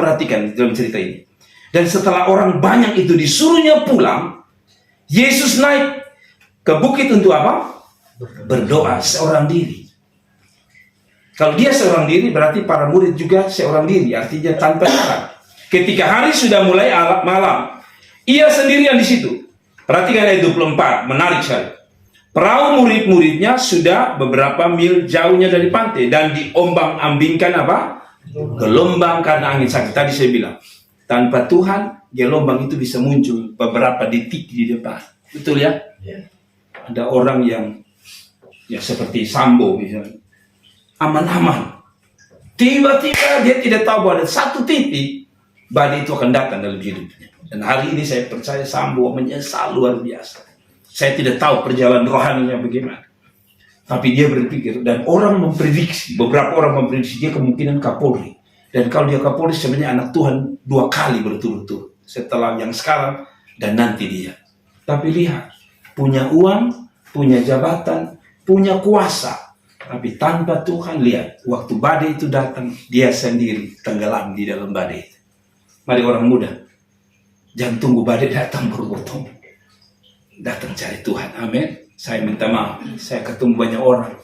perhatikan dalam cerita ini. Dan setelah orang banyak itu disuruhnya pulang, Yesus naik ke bukit untuk apa? Berdoa seorang diri. Kalau dia seorang diri, berarti para murid juga seorang diri, artinya tanpa Tuhan. Ketika hari sudah mulai malam, ia sendirian di situ. Perhatikan ayat 24, menarik sekali. Perahu murid-muridnya sudah beberapa mil jauhnya dari pantai dan diombang-ambingkan apa? Gelombang karena angin sakit. Tadi saya bilang, tanpa Tuhan, gelombang itu bisa muncul beberapa detik di depan. Betul ya? Ada orang yang ya seperti Sambo misalnya, aman-aman. Tiba-tiba dia tidak tahu bahwa ada satu titik badai itu akan datang dalam hidupnya. Dan hari ini saya percaya Sambo menyesal luar biasa. Saya tidak tahu perjalanan rohaninya bagaimana. Tapi dia berpikir, dan orang memprediksi, beberapa orang memprediksi dia kemungkinan Kapolri. Dan kalau dia Kapolri sebenarnya anak Tuhan 2 kali berturut-turut. Setelah yang sekarang dan nanti dia. Tapi lihat, punya uang, punya jabatan, punya kuasa. Tapi tanpa Tuhan, lihat, waktu badai itu datang, dia sendiri tenggelam di dalam badai itu. Mari orang muda, jangan tunggu badai datang baru bertemu. Datang cari Tuhan, amin. Saya minta maaf, saya ketemu banyak orang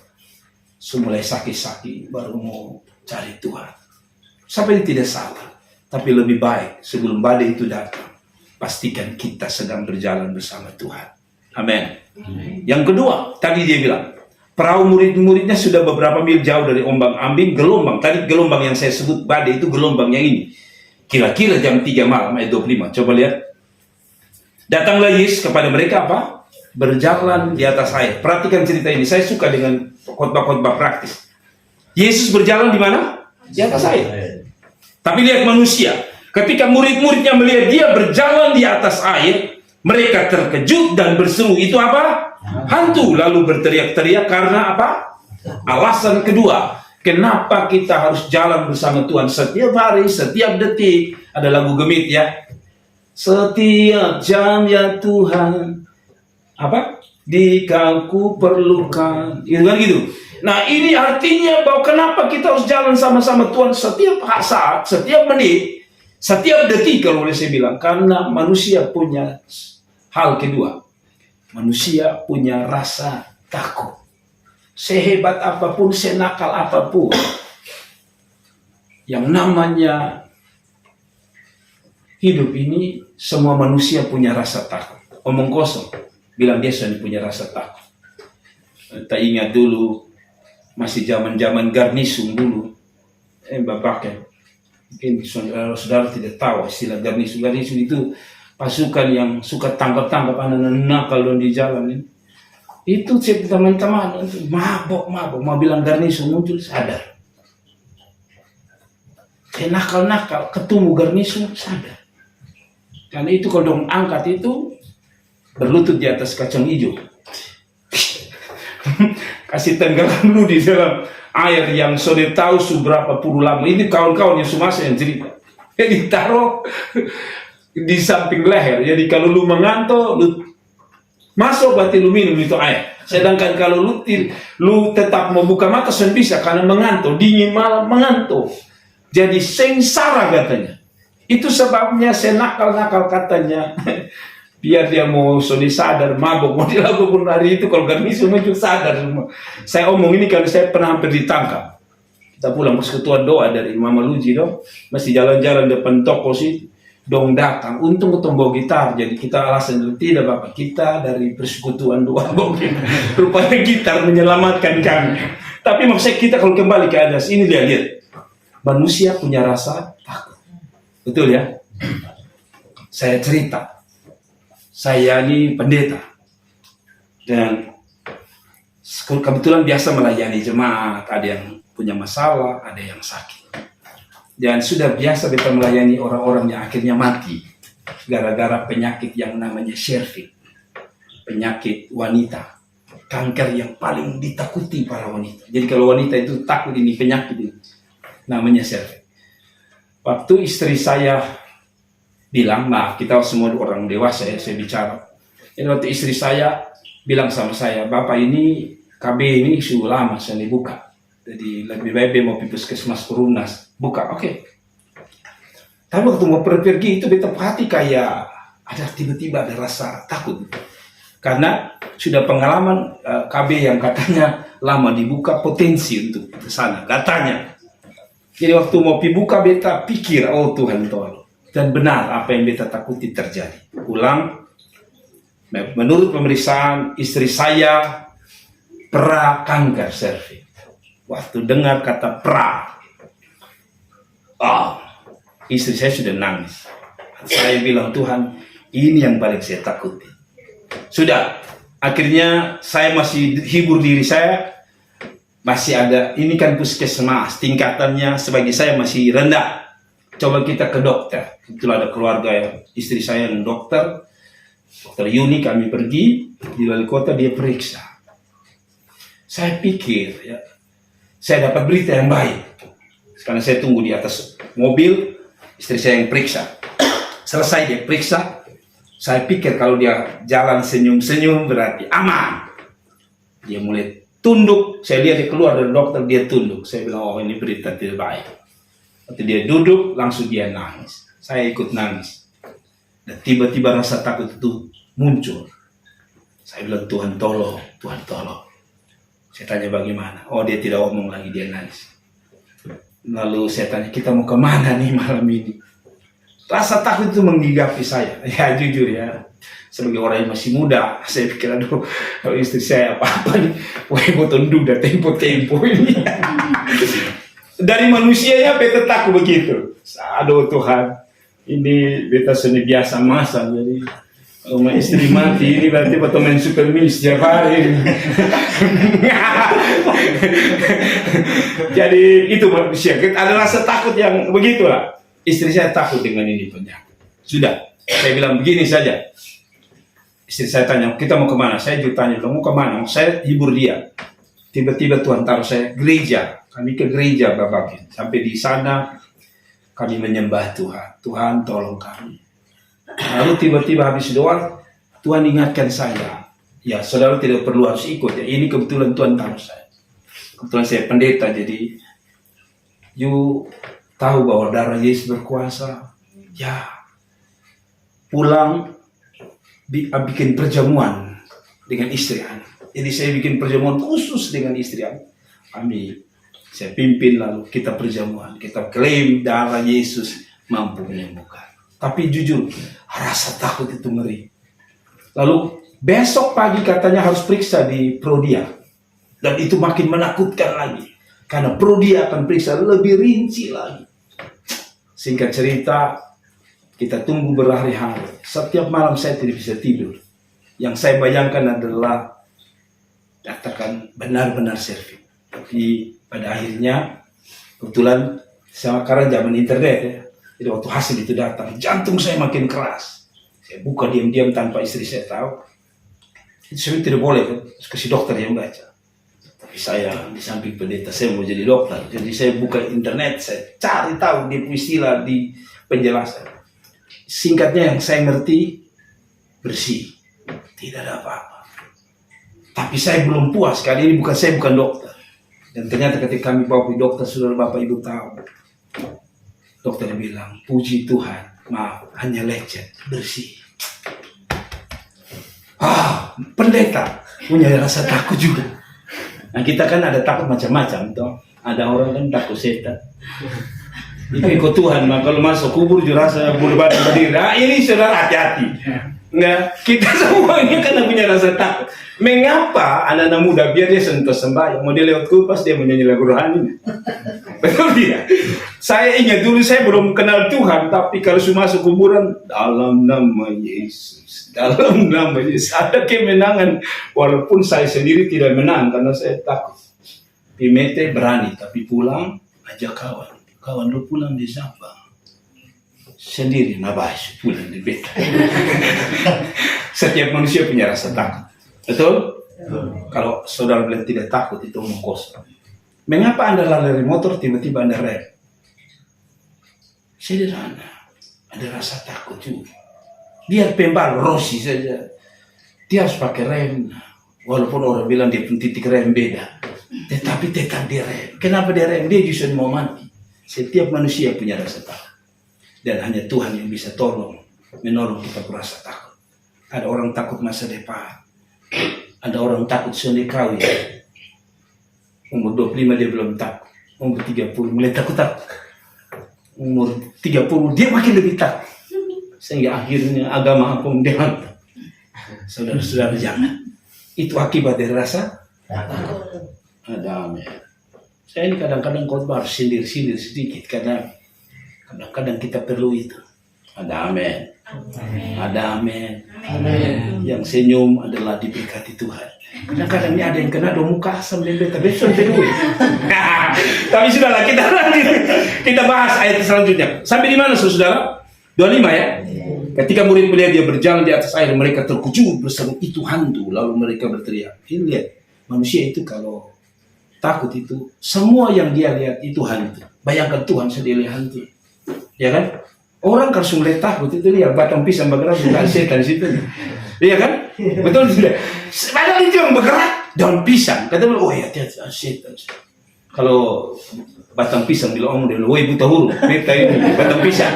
mulai sakit-sakit baru mau cari Tuhan. Sampai tidak salah, tapi lebih baik sebelum badai itu datang, pastikan kita sedang berjalan bersama Tuhan. Amin. Yang kedua, tadi dia bilang, perahu murid-muridnya sudah beberapa mil jauh dari ombang-ambing gelombang. Tadi gelombang yang saya sebut badai itu gelombang yang ini. Kira-kira jam 3 malam ayat 25. Coba lihat. Datanglah Yesus kepada mereka apa? Berjalan di atas air. Perhatikan cerita ini. Saya suka dengan khotbah-khotbah praktis. Yesus berjalan di mana? Di atas air. Tapi lihat manusia. Ketika murid-muridnya melihat dia berjalan di atas air, mereka terkejut dan berseru. Itu apa? Hantu. Lalu berteriak-teriak karena apa? Alasan kedua. Kenapa kita harus jalan bersama Tuhan setiap hari, setiap detik? Ada lagu Gemit ya. Setiap jam ya Tuhan, apa? Di Kau ku perlukan. Itu kan gitu. Nah ini artinya bahwa kenapa kita harus jalan sama-sama Tuhan setiap saat, setiap menit, setiap detik kalau boleh saya bilang. Karena manusia punya hal kedua. Manusia punya rasa takut. Sehebat apapun, senakal apapun, yang namanya hidup ini, semua manusia punya rasa takut. Omong kosong, bilang dia sudah punya rasa takut. Tak ingat dulu, masih zaman-zaman garnisum dulu. Bapak ya, mungkin saudara tidak tahu istilah garnisum. Garnisum itu pasukan yang suka tangkap-tangkap anak-anak nakal di jalan ini. Itu teman-teman mabok mau bilang garnisum muncul sadar. Nakal-nakal ketemu garnisum sadar. Karena itu kalau dong angkat itu berlutut di atas kacang hijau. Kasih tenggelam dulu di dalam air yang sudah tahu seberapa puluh lama. Ini kawan-kawan yang semasa yang cerita. Jadi taruh di samping leher. Jadi kalau lu mengantuk, lu masuk berarti lu minum itu air. Sedangkan kalau lu tetap membuka mata sen bisa karena mengantuk, dingin malam mengantuk. Jadi sengsara katanya. Itu sebabnya saya nakal-nakal katanya. Biar dia mau sudah sadar, mabuk mau dilakukan hari itu kalau garnisum muncul sadar semua. Saya omong ini karena saya pernah hampir ditangkap. Kita pulang persekutuan doa dari Mama Luji dong, masih jalan-jalan depan toko sih. Dong datang, untung ketemu bawa gitar, jadi kita alasan tidak bapak kita dari persekutuan doa rupanya gitar menyelamatkan kami. Tapi maksudnya kita kalau kembali ke adas ini dia lihat manusia punya rasa takut, betul ya? Saya cerita, saya ini pendeta dan kebetulan biasa melayani jemaat, ada yang punya masalah, ada yang sakit. Dan sudah biasa kita melayani orang-orang yang akhirnya mati gara-gara penyakit yang namanya cervix, penyakit wanita, kanker yang paling ditakuti para wanita. Jadi kalau wanita itu takut ini penyakit ini, namanya cervix. Waktu istri saya bilang, maaf kita semua orang dewasa ya, saya bicara. Jadi waktu istri saya bilang sama saya, Bapak ini KB ini sudah lama saya dibuka. Jadi lebih baik mau puskesmas Perumnas buka, oke. Tapi waktu mau pergi itu beta hati kayak ada tiba-tiba ada rasa takut. Karena sudah pengalaman KB yang katanya lama dibuka potensi untuk ke sana katanya. Jadi waktu mau dibuka beta pikir, oh Tuhan tolong. Dan benar apa yang beta takuti terjadi. Pulang, menurut pemeriksaan istri saya pra kanker serviks. Waktu dengar kata pra, istri saya sudah nangis. Saya bilang, Tuhan, ini yang paling saya takuti. Sudah, akhirnya saya masih hibur diri saya. Masih ada, ini kan puskesmas, tingkatannya sebagai saya masih rendah. Coba kita ke dokter. Itulah ada keluarga yang istri saya yang dokter Yuni, kami pergi di wali kota, dia periksa. Saya pikir ya, saya dapat berita yang baik. Karena saya tunggu di atas mobil, istri saya yang periksa. Selesai dia periksa, saya pikir kalau dia jalan senyum-senyum berarti aman. Dia mulai tunduk, saya lihat dia keluar dari dokter, dia tunduk. Saya bilang, oh ini berita tidak baik. Waktu dia duduk, langsung dia nangis. Saya ikut nangis. Dan tiba-tiba rasa takut itu muncul. Saya bilang, Tuhan tolong, Tuhan tolong. Saya tanya bagaimana? Oh dia tidak ngomong lagi, dia nangis. Lalu saya tanya, kita mau kemana nih malam ini? Rasa takut itu menggigapi saya. Ya jujur ya, sebagai orang yang masih muda, saya pikir aduh, kalau istri saya apa-apa nih, wah boton duda tempo-tempo ini. Dari manusianya beta takut begitu. Aduh Tuhan, ini beta seni biasa masa, jadi kalau istri mati ini berarti betul main super miss setiap hari. Jadi itu manusia, ada rasa takut yang begitulah. Istri saya takut dengan ini penyakit. Sudah, saya bilang begini saja. Istri saya tanya, kita mau kemana? Saya juga tanya, mau kemana? Saya hibur dia. Tiba-tiba Tuhan taruh saya gereja. Kami ke gereja Bapak. Sampai di sana kami menyembah Tuhan. Tuhan tolong kami. Lalu tiba-tiba habis doa, Tuhan ingatkan saya. Ya, saudara tidak perlu harus ikut. Ya. Ini kebetulan Tuhan taruh saya. Kebetulan saya pendeta, jadi you tahu bahwa darah Yesus berkuasa. Ya, pulang bikin perjamuan dengan istri anak. Jadi saya bikin perjamuan khusus dengan istri anak. Saya pimpin, lalu kita perjamuan, kita klaim darah Yesus mampu menyembuhkan. Tapi jujur, rasa takut itu ngeri. Lalu besok pagi katanya harus periksa di Prodia. Dan itu makin menakutkan lagi. Karena Prodia akan periksa lebih rinci lagi. Singkat cerita, kita tunggu berhari-hari. Setiap malam saya tidak bisa tidur. Yang saya bayangkan adalah katakan benar-benar serviks. Tapi pada akhirnya, kebetulan sekarang zaman internet ya. Jadi waktu hasil itu datang, jantung saya makin keras. Saya buka diam-diam tanpa istri saya tahu. Itu sebenarnya tidak boleh kan, kasih dokter yang baca. Tapi saya di samping pendeta, saya mau jadi dokter. Jadi saya buka internet, saya cari tahu di istilah, di penjelasan. Singkatnya yang saya ngerti, bersih. Tidak ada apa-apa. Tapi saya belum puas, kali ini saya bukan dokter. Dan ternyata ketika kami bawa ke dokter, saudara bapak ibu tahu. Dokter bilang, puji Tuhan, maaf, hanya lecet, bersih. Pendeta punya rasa takut juga. Nah kita kan ada takut macam-macam, toh. Ada orang kan takut setan. Itu ikut Tuhan, maka kalau masuk kubur juga rasa bulu badan berdiri. Nah ini saudara hati-hati. Nah, kita semua ini karena punya rasa takut. Mengapa anak-anak muda biar dia sentuh sembahyang, mau dia lewat kupas dia menyanyi lagu rohani? Betul dia. Saya ingat dulu saya belum kenal Tuhan, tapi kalau sudah masuk kuburan, dalam nama Yesus, dalam nama Yesus, ada kemenangan. Walaupun saya sendiri tidak menang karena saya takut. Pimete berani, tapi pulang ajak kawan. Kawan lu pulang di Sabang. Sendiri nabas pulang di beta. Setiap manusia punya rasa takut. Betul? Kalau saudara bilang tidak takut itu omong kosong. Mengapa Anda lari motor tiba-tiba Anda rem? Sederhana. Ada rasa takut juga. Biar pembal Rossi saja. Dia harus pakai rem. Walaupun orang bilang dia pun titik rem beda. Tetapi tetap dia rem. Kenapa dia rem? Dia justru mau mati. Setiap manusia punya rasa takut. Dan hanya Tuhan yang bisa menolong kita berasa takut. Ada orang takut masa depan. Ada orang takut sudah kawin. Umur 25 dia belum takut. Umur 30 mulai takut. Umur 30 dia makin lebih takut. Sehingga akhirnya agama aku menghantam. Saudara-saudara jangan. Itu akibat dari rasa takut. Ada amin. Saya ini kadang-kadang khotbah harus sindir-sindir sedikit karena kadang-kadang kita perlu itu. Ada amin. Ada amin. Yang senyum adalah diberkati Tuhan. Kadang-kadang ini ada yang kena do muka asam dan beta besok perlu. Tapi sudahlah kita lanjut. Kita bahas ayat selanjutnya. Sampai di mana saudara? 25 ya. Ketika murid melihat dia berjalan di atas air, mereka terkejut berseru, itu hantu. Lalu mereka berteriak. Lihat, manusia itu kalau takut itu, semua yang dia lihat itu hantu. Bayangkan Tuhan sedih lihat hantu. Ya kan? Orang kalau mulai takut itu lihat batang pisang bergerak bukan setan situ. Iya kan? Betul tidak? Padahal itu yang bergerak daun pisang. Kata oh ya setan. Kalau batang pisang bila omong dia bilang, woi buta huruf, beta ini batang pisang.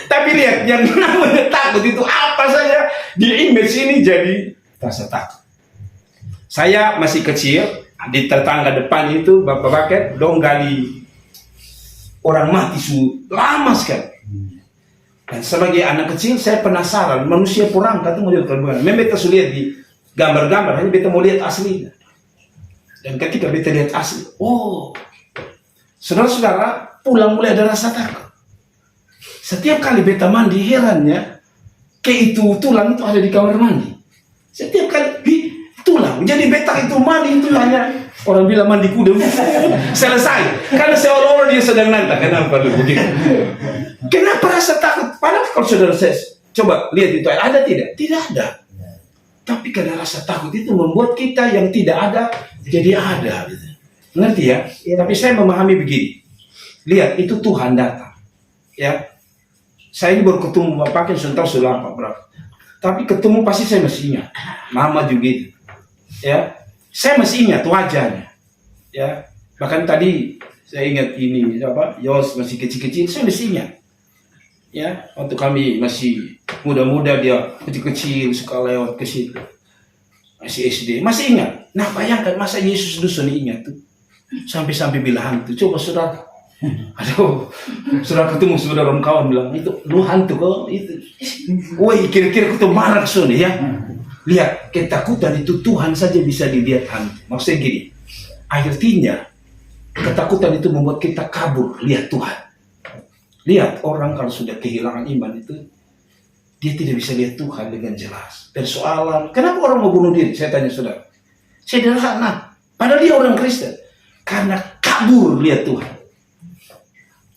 Tapi lihat yang namanya takut itu apa saja di image ini jadi rasa takut. Saya masih kecil di tetangga depan itu bapak-bapak dong gali orang mati lama sekali. Dan sebagai anak kecil saya penasaran manusia perang kata mau lihat keluar. Memang beta sudah lihat di gambar-gambar hanya beta mau lihat aslinya. Dan ketika beta lihat asli, oh saudara-saudara pulang mulai ada rasa takut. Setiap kali beta mandi herannya itu tulang itu ada di kamar mandi. Setiap kali tulang. Jadi beta itu mandi itu hanya orang bilang mandi kuda selesai. Karena seolah-olah dia sedang nantang. Kenapa lu begitu? Kenapa rasa takut? Padahal kalau saudara saya coba lihat itu ada tidak? Tidak ada. Tapi karena rasa takut itu membuat kita yang tidak ada jadi ada. Gitu. Ngerti ya? Tapi saya memahami begini. Lihat itu Tuhan datang. Ya. Saya ini baru ketemu bapaknya sudah lama berapa. Tapi ketemu pasti saya masih ingat. Mama juga itu. Ya. Saya masih ingat wajahnya. Ya. Bahkan tadi saya ingat ini apa? Yos masih kecil-kecil saya masih ingat. Ya, waktu kami masih muda-muda dia kecil-kecil suka lewat ke situ. Masih SD, masih ingat. Nah, bayangkan masa Yesus dusun ingat tuh. Sampai-sampai bilang hantu. Coba saudara. Aduh, sudah ketemu saudara kawan bilang itu lu hantu kok itu. Woi, kira-kira ketemu marah soalnya ya. Lihat, ketakutan itu Tuhan saja bisa dilihat hantu. Maksudnya gini. Artinya ketakutan itu membuat kita kabur lihat Tuhan. Lihat orang kalau sudah kehilangan iman itu dia tidak bisa lihat Tuhan dengan jelas. Persoalan, kenapa orang mau bunuh diri? Saya tanya saudara. Sederhana. Padahal dia orang Kristen. Karena kabur lihat Tuhan.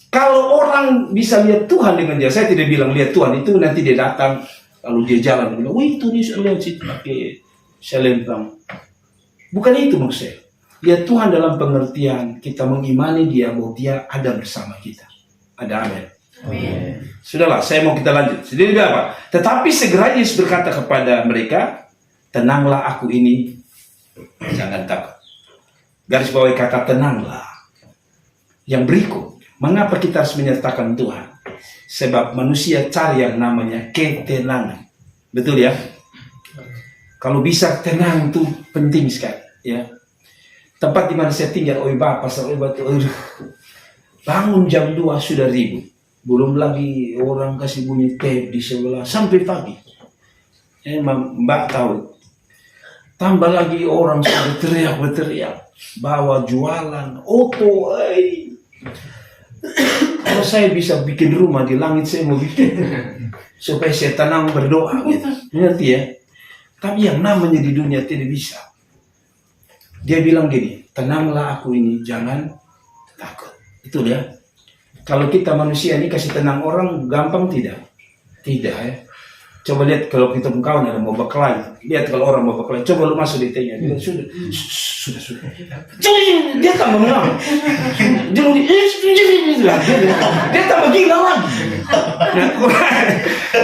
Kalau orang bisa lihat Tuhan dengan jelas, saya tidak bilang lihat Tuhan itu nanti dia datang lalu dia jalan bilang, wih itu dia lihat situ pakai selempang. Bukan itu maksud saya. Lihat Tuhan dalam pengertian kita mengimani dia bahwa dia ada bersama kita. Ada amin. Amin. Sudahlah, saya mau kita lanjut. Jadi apa? Tetapi segera Yesus berkata kepada mereka, tenanglah aku ini, jangan takut. Garis bawahi kata tenanglah. Yang berikut, mengapa kita harus menyertakan Tuhan? Sebab manusia cari yang namanya ketenangan. Betul ya? Kalau bisa tenang itu penting sekali. Ya. Tempat di mana saya tinggal, pasar Batu, bangun jam 2 sudah ribut. Belum lagi orang kasih bunyi tape di sebelah sampai pagi. Mbak tahu. Tambah lagi orang sudah teriak-teriak. Bawa jualan, oto, Kalau saya bisa bikin rumah di langit, saya mau bikin. Supaya saya tenang berdoa. Gitu. Ngerti ya? Tapi yang namanya di dunia tidak bisa. Dia bilang gini, tenanglah aku ini, jangan takut. Itu dia. Kalau kita manusia ini kasih tenang orang, gampang tidak? Tidak ya. Coba lihat kalau kita kawan ada mau berkelahi. Lihat kalau orang mau berkelahi, coba lu masuk di tanya. Sudah. Dia tak mengenal. Dia tak gila lagi.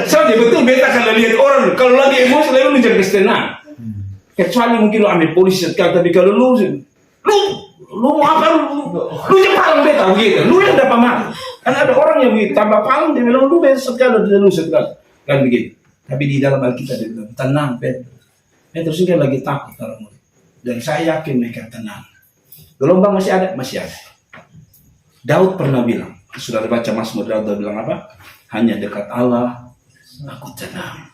Soalnya betul beta kalau lihat orang, kalau lagi emosi lalu lu jangan tenang. Kecuali mungkin lu ambil polisi sekali, tapi kalau lu mau apa lu jangan beta begitu. Lu yang dapat marah. Kan ada orang yang begitu, tambah paling dia bilang lu besok kalau dia lusut kan begitu. Tapi di dalam Alkitab dia bilang tenang Petrus ini lagi takut kalau murid. Dan saya yakin mereka tenang. Gelombang masih ada, masih ada. Daud pernah bilang, sudah baca Mazmur Daud bilang apa? Hanya dekat Allah aku tenang.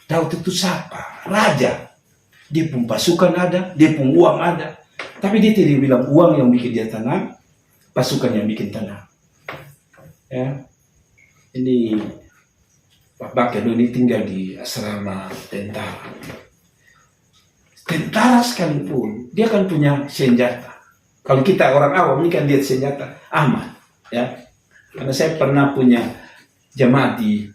Daud itu siapa? Raja. Dia pun pasukan ada, dia pun uang ada. Tapi dia tidak bilang uang yang bikin dia tenang, pasukan yang bikin tenang. Ya, ini Pak Bakar ini tinggal di asrama tentara. Tentara sekalipun, dia kan punya senjata. Kalau kita orang awam ini kan lihat senjata, aman. Ya, karena saya pernah punya jemaat di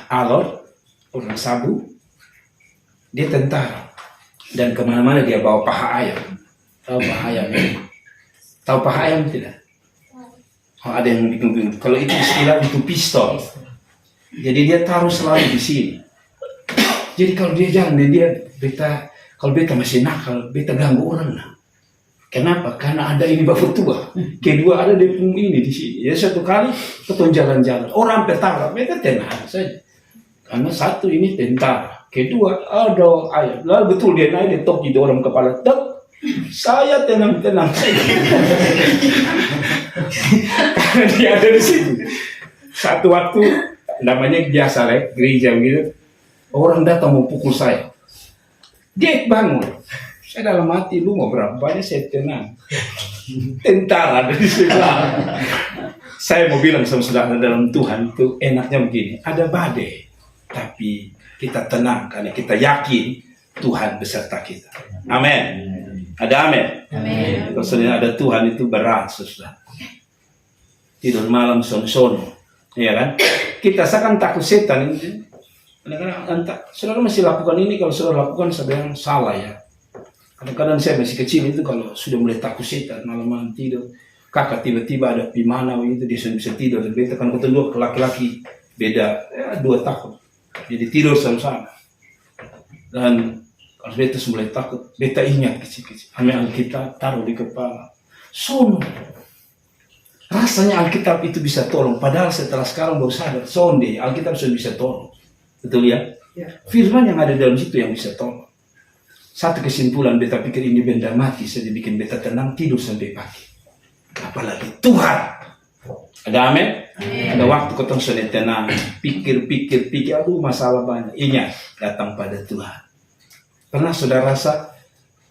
Alor, orang Sabu, dia tentara. Dan kemana-mana dia bawa paha ayam. Tahu paha ayam ini? Tahu paha ayam tidak? Oh, ada yang bingung. Kalau itu istilah itu pistol. Jadi dia taruh selalu di sini. Jadi kalau dia jalan, kalau beta masih nakal, beta ganggu orang. Kenapa? Karena ada ini bapak tua. Kedua ada dia ini di sini. Ya satu kali ketemu jalan-jalan. Orang pertama, beta tenang saja. Karena satu ini tentara. Kedua ada ayam. Lalu betul dia naik, dia tok di orang kepala. Saya tenang-tenang saja. Karena dia ada di situ. Satu waktu namanya biasa lah, gereja gitu. Orang datang mau pukul saya. Dia bangun. Saya dalam hati, lu mau berapa banyak saya tenang. Tentara dari sebelah. Saya mau bilang sama saudara dalam Tuhan itu enaknya begini. Ada badai, tapi kita tenang karena kita yakin Tuhan beserta kita. Amin. Ada amin. Kalau sudah ada Tuhan itu berat, saudara. Tidur malam sono-sono, ya kan? Kita seakan takut setan ini. Kadang-kadang saudara masih lakukan ini, kalau saudara lakukan sedang salah ya. Kadang-kadang saya masih kecil itu kalau sudah mulai takut setan, malam-malam tidur, kakak tiba-tiba ada pimana itu dia sudah bisa tidur. Dan beta kan ketemu laki-laki beda ya, 2 tahun, jadi tidur sama-sama. Dan kalau beta mulai takut, beta ingat kecil-kecil, ambil Alkitab taruh di kepala, sono. Rasanya Alkitab itu bisa tolong, padahal setelah sekarang baru sadar, sonde Alkitab sudah bisa tolong. Betul ya? Firman yang ada dalam situ yang bisa tolong. Satu kesimpulan, beta pikir ini benda mati, saja bikin beta tenang, tidur sampai pagi. Apalagi Tuhan. Ada amin? Ada waktu ketemu sudah tenang, pikir, aduh masalah banyak. Ingat, datang pada Tuhan. Pernah saudara rasa,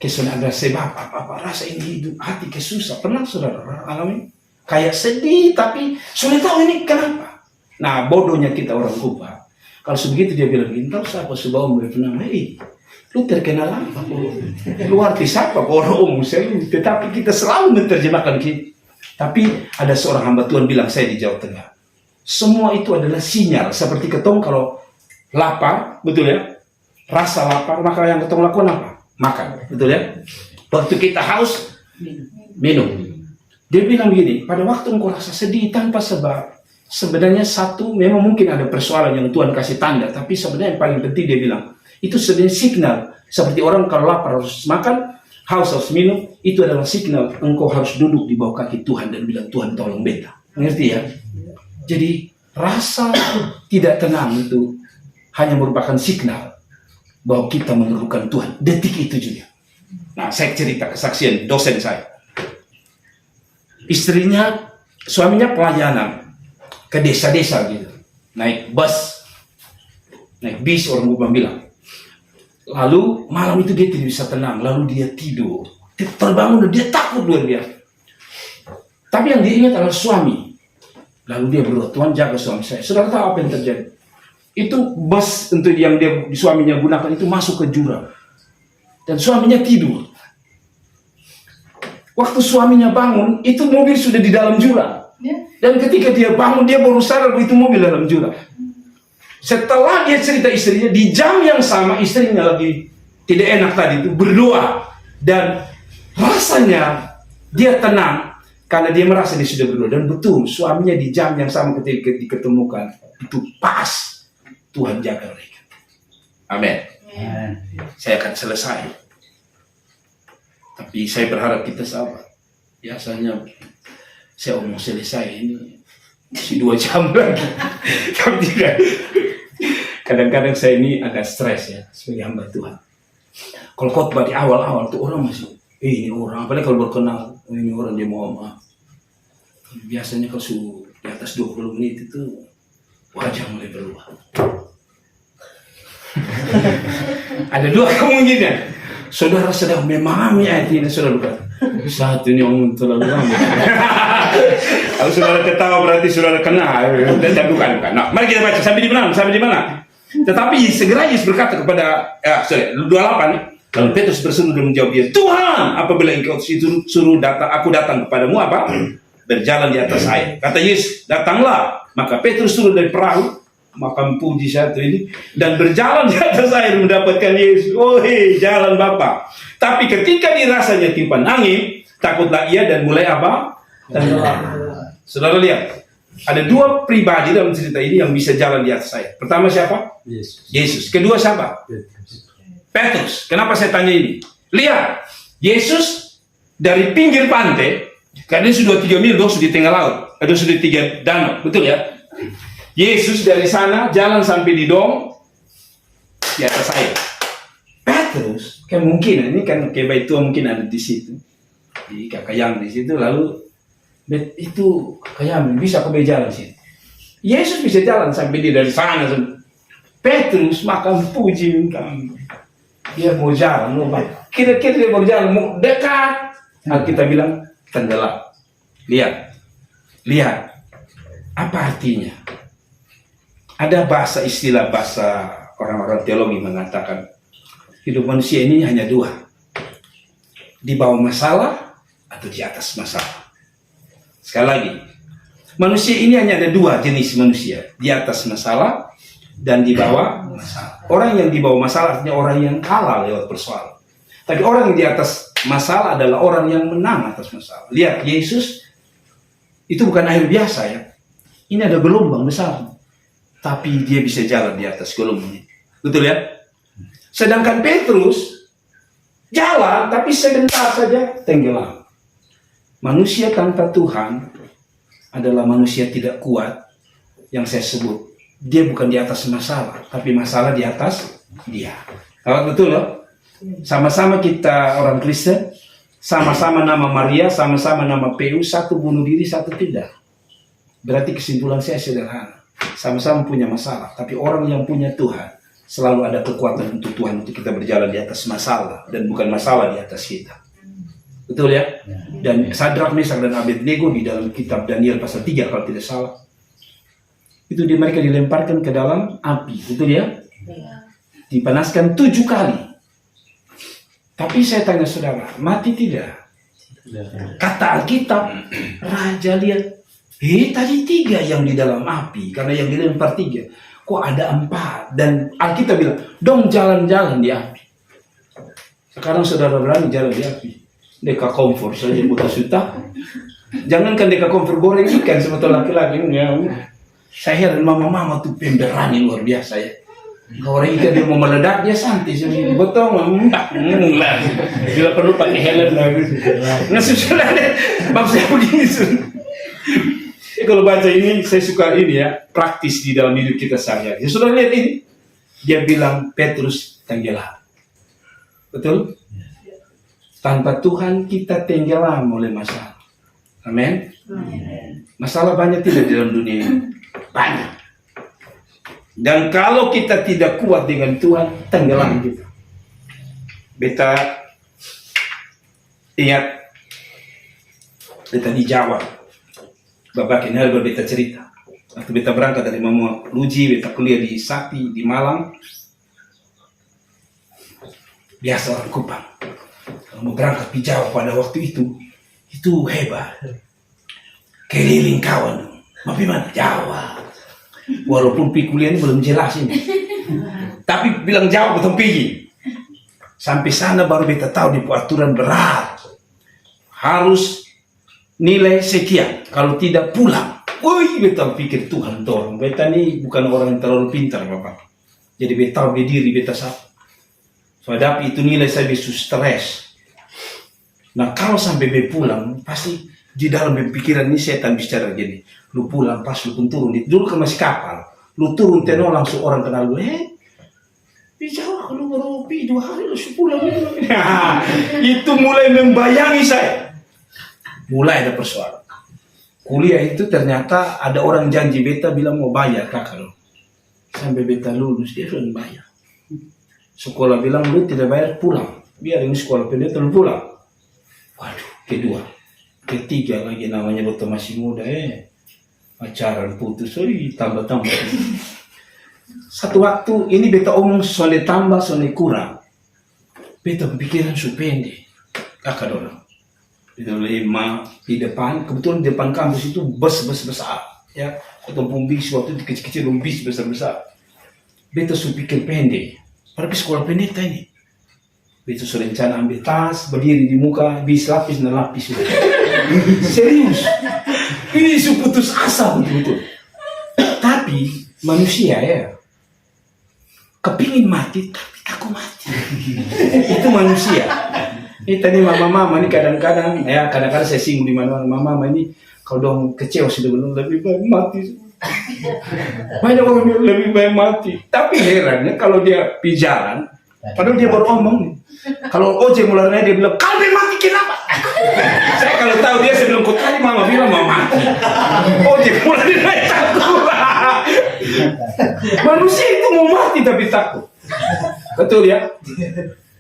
kesulitan ada sebab apa-apa, rasa ini hidup, hati kesusah. Pernah saudara alami? Kayak sedih, tapi sudah tahu ini kenapa. Nah, bodohnya kita orang Kuba. Kalau sebegitu dia bilang, tahu siapa subah om berpenang, lu terkenal apa? Lu arti siapa? Orang umum saya. Tetapi kita selalu menerjemahkan kita. Tapi ada seorang hamba Tuhan bilang saya di Jawa Tengah. Semua itu adalah sinyal. Seperti ketong kalau lapar, betul ya? Rasa lapar, maka yang ketong lakukan apa? Makan, betul ya? Waktu kita haus, minum. Dia bilang begini, pada waktu engkau rasa sedih tanpa sebab, sebenarnya satu, memang mungkin ada persoalan yang Tuhan kasih tanda, tapi sebenarnya yang paling penting dia bilang, itu sebenarnya signal, seperti orang kalau lapar harus makan, haus harus minum, itu adalah signal, engkau harus duduk di bawah kaki Tuhan dan bilang, Tuhan tolong beta. Ngerti ya? Jadi, rasa tidak tenang itu hanya merupakan signal bahwa kita memerlukan Tuhan. Detik itu juga. Nah, saya cerita kesaksian dosen saya. Suaminya pelayanan ke desa-desa gitu, naik bis orang Gubang bilang. Lalu malam itu dia tidak bisa tenang, lalu dia tidur, dia terbangun dan dia takut luar biasa. Tapi yang dia ingat adalah suami. Lalu dia berdoa, Tuhan jaga suami saya. Saudara tahu apa yang terjadi? Itu bus untuk yang suaminya gunakan itu masuk ke jurang dan suaminya tidur. Waktu suaminya bangun, itu mobil sudah di dalam jurang. Dan ketika dia bangun, dia baru sadar bahwa itu mobil dalam jurang. Setelah dia cerita istrinya, di jam yang sama istrinya lagi tidak enak tadi itu berdoa. Dan rasanya dia tenang karena dia merasa dia sudah berdoa. Dan betul, suaminya di jam yang sama ketika diketemukan, itu pas Tuhan jaga mereka. Amin. Saya akan selesai. Tapi saya berharap kita sabar. Biasanya Saya mau selesai ini si 2 jam lagi. Tapi tidak. Kadang-kadang saya ini agak stres ya sebagai hamba Tuhan. Kalau khotbah di awal-awal tuh orang masih, ini orang, apalagi kalau berkenal, ini orang dia mau maaf. Biasanya kalau di atas 20 menit itu wajah mulai berubah. Ada 2 kemungkinan. Saudara sedang memahami ayat ini, saudara bukan. Satu ini omong terlalu lama. Kalau saudara ketawa berarti saudara kenal. Dan bukan. Nah, mari kita baca sampai di mana? Tetapi segera Yesus berkata kepada 28. Lalu Petrus berseru dan menjawab dia, Tuhan, apabila engkau suruh aku datang kepadamu apa? Berjalan di atas air. Kata Yesus, datanglah. Maka Petrus turun dari perahu, maka puji satu ini, dan berjalan di atas air mendapatkan Yesus. Oh jalan Bapa. Tapi ketika dirasanya tiupan angin, takutlah ia dan mulai apa? Tenggelam. Saudara lihat, ada 2 pribadi dalam cerita ini yang bisa jalan di atas air. Pertama siapa? Yesus. Kedua siapa? Petrus. Kenapa saya tanya ini? Lihat, Yesus dari pinggir pantai, karena sudah 3 mil dong, sudah di tengah laut, ada sudah 3 danau, betul ya? Yesus dari sana jalan sampai di dom di atas air. Petrus kemungkinan ini kan kayak itu mungkin ada di situ, di kakayang di situ, lalu itu kakayang bisa ke jalan sini. Yesus bisa jalan sampai dari sana. Petrus makan puji kami. Dia mau jalan, kira-kira dia mau jalan, mau dekat. Kita bilang tenggelam. Lihat, apa artinya? Ada istilah bahasa orang-orang teologi mengatakan hidup manusia ini hanya 2, di bawah masalah atau di atas masalah. Sekali lagi, manusia ini hanya ada 2 jenis manusia, di atas masalah dan di bawah masalah. Orang yang di bawah masalah artinya orang yang kalah lewat persoalan. Tapi orang yang di atas masalah adalah orang yang menang atas masalah. Lihat, Yesus itu bukan air biasa ya. Ini ada gelombang besar. Tapi dia bisa jalan di atas gelombang. Betul ya? Sedangkan Petrus jalan tapi sebentar saja tenggelam. Manusia tanpa Tuhan adalah manusia tidak kuat yang saya sebut. Dia bukan di atas masalah, tapi masalah di atas dia. Kalau betul loh? Sama-sama kita orang Kristen, sama-sama nama Maria, sama-sama nama PU, satu bunuh diri, satu tidak. Berarti kesimpulan saya sederhana. Sama-sama punya masalah, tapi orang yang punya Tuhan selalu ada kekuatan untuk Tuhan untuk kita berjalan di atas masalah dan bukan masalah di atas kita. Betul ya? Dan Sadrak, Mesak dan Abednego di dalam kitab Daniel pasal 3 kalau tidak salah, itu mereka dilemparkan ke dalam api, betul ya? Dipanaskan 7 kali. Tapi saya tanya saudara, mati tidak? Kata Alkitab, Raja lihat, tadi 3 yang di dalam api, karena yang dilempar 3. Kok ada 4? Dan Alkitab bilang, dong jalan-jalan di api. Sekarang saudara berani jalan di api. Deka komfor saja buka suta. Jangankan deka komfor goreng ikan sebetulnya laki-laki. Saya heran mama-mama tuh pemberani luar biasa ya. Kalau orang ikan dia mau meledak dia santai sendiri. Botong lah. Bila perlu pakai helm lagi. Nah sudah deh. Maksudnya begini kalau baca ini saya suka ini ya, praktis di dalam hidup kita sehari-hari. Sudah lihat ini. Dia bilang Petrus tenggelam. Betul? Tanpa Tuhan kita tenggelam oleh masalah. Amin. Masalah banyak tidak di dalam dunia ini. Banyak. Dan kalau kita tidak kuat dengan Tuhan, tenggelam kita. Beta ingat, beta di Jawa. Bapak kenal beta cerita. Waktu beta berangkat dari Mama Luji, beta kuliah di Sakti di Malang. Biasa orang Kupang. Kalau mau berangkat di Jawa pada waktu itu hebat. Keliling kawan. Mau mana? Jawa. Walaupun kuliah ini belum jelas ini. Tapi bilang Jawa betul pergi. Sampai sana baru beta tahu di aturan berat. Harus nilai sekian. Kalau tidak pulang. Woi, beta pikir Tuhan dorong. Beta ini bukan orang yang terlalu pintar, Bapak. Jadi beta tahu diri beta satu. Soalnya itu nilai saya bisa stres. Nah kalau sampai be pulang pasti Di dalam pikiran ini setan bicara gini, lu pulang pas lu pun turun, dulu kan masih kapal, lu turun teno langsung orang kenal lu, bicara kalau baru 2 hari lu pulang. Itu mulai membayangi saya, mulai ada persoalan. Kuliah itu ternyata ada orang janji beta bilang mau bayar kakak lo, sampai beta lulus dia sudah bayar. Sekolah bilang lu tidak bayar pulang, biar ini sekolah pendeta lu pulang. Waduh, kedua. Ketiga lagi namanya waktu masih muda pacaran putus, tambah-tambah. Satu waktu ini beta omong soalnya tambah soalnya kurang, beta pikiran supende kakak dorang. Beta 5 di depan, kebetulan di depan kampus itu bus besar, ya, atau bis waktu itu kecil-kecil bis besar. Beta supikir pendek, tapi sekolah pendeta ini. Beta sudah rencana ambil tas, berdiri di muka, bis lapis dan lapis. Serius, ini putus asa betul-betul. Tapi manusia kepingin mati tapi takut mati. Itu manusia. Ini tadi mama ini kadang-kadang saya singgung di mana mama ini kalau dong kecewa sudah belum lebih baik mati. Banyak orang bilang lebih baik mati. Tapi herannya kalau dia pijaran, padahal dia baru omong nih. Kalau ojek mulanya dia bilang, "Kau mati kenapa?" Saya kalau tahu dia sebelum kau tadi mama bilang mau mati. Ojek mulanya dia takut. Manusia itu mau mati tapi takut. Betul ya?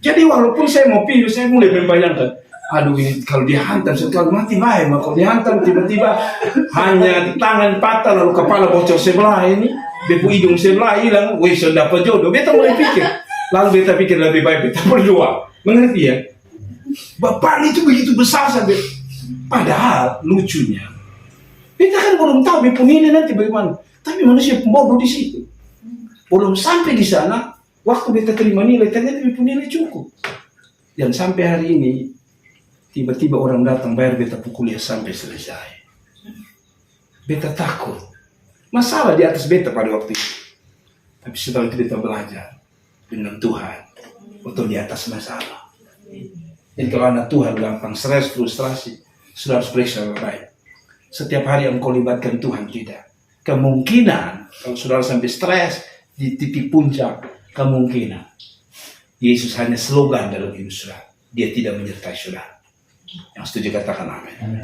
Jadi walaupun saya mau pilih, saya mulai membayangkan, aduh ini kalau dia hantam sekali mati baik, maka kalau dihantam tiba-tiba hanya tangan patah lalu kepala bocor sebelah ini, bepu hidung sebelah hilang, wih sudah dapat jodoh. Beta mulai pikir, lalu beta pikir lebih baik beta berdoa, mengerti ya? Bapak itu begitu besar sampai, padahal lucunya, beta kan belum tahu bepu nilai nanti bagaimana, tapi manusia pembodoh di situ, belum sampai di sana. Waktu beta terima nilai, ternyata beta nilai cukup. Dan sampai hari ini, tiba-tiba orang datang bayar beta kuliah sampai selesai. Beta takut. Masalah di atas beta pada waktu itu. Tapi setelah itu beta belajar dengan Tuhan. Atau di atas masalah. Jadi kalau anak Tuhan gampang stres, frustrasi, sudah harus periksa baik. Setiap hari engkau libatkan Tuhan, tidak. Kemungkinan, kalau saudara sampai stres, di titik puncak, kemungkinan Yesus hanya slogan dalam hidup saudara. Dia tidak menyertai saudara. Yang setuju katakan amin.